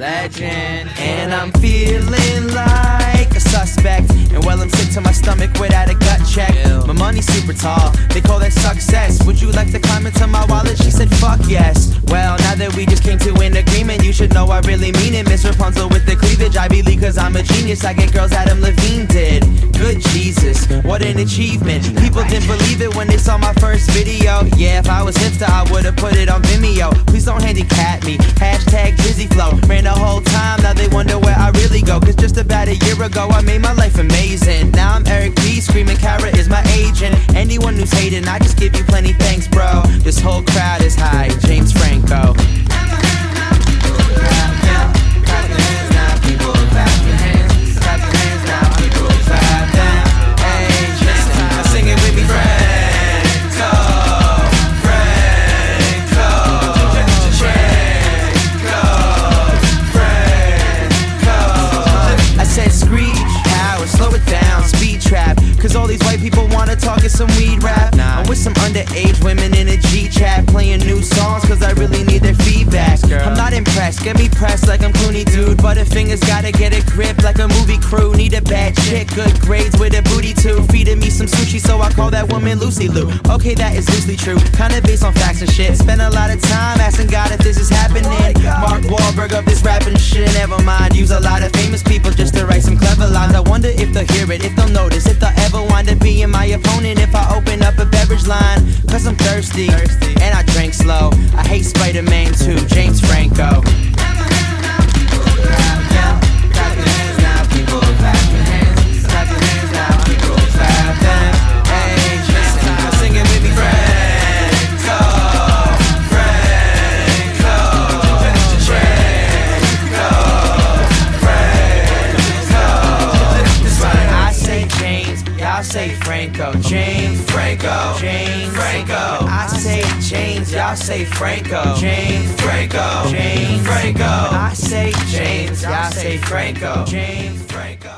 legend. And I'm feeling like a suspect, and well, I'm sick to my stomach without a gut check. My money's super tall, they call that success. Would you like to climb into my wallet? She said fuck yes. Well, now that we just came to an agreement, you should know I really mean it. Miss Rapunzel with the cleavage, I believe cause I'm a genius. I get girls Adam Levine did. Good Jesus, what an achievement. People didn't believe it when they saw my first video. Yeah, if I was hipster, I would've put it on Vimeo. Please don't handicap me, hashtag Drizzy Flow. Ran the whole time, now they wonder where I really go. Cause just about a year ago, I made my life amazing. Now I'm Eric B, screaming Kara is my agent. Anyone who's hating, I just give you plenty thanks, bro. This whole crowd is high, James Franco. Cause all these white people wanna talk is some weed rap. I'm with some underage women in a G-chat, playing new songs cause I really need their feedback. I'm not impressed, get me pressed like I'm Clooney, dude. Butterfingers gotta get a grip like a movie crew. Need a bad chick, good grades with a booty too. Feeding me some sushi, so I call that woman Lucy Lou. Okay, that is loosely true, kinda based on facts and shit. Spend a lot of time asking God if this is happening. Mark Wahlberg up this rapping shit, never mind. Use a lot of famous people just to write some clever lines. I wonder if they'll hear it, if they'll notice, if they'll ever wind up being my opponent if I open up a beverage line. Cause I'm thirsty, and I drink slow. I hate Spider-Man too, James Franco. I say Franco, James Franco, James Franco. I say James, y'all say Franco, James Franco, James Franco. I say James, y'all say Franco, James Franco.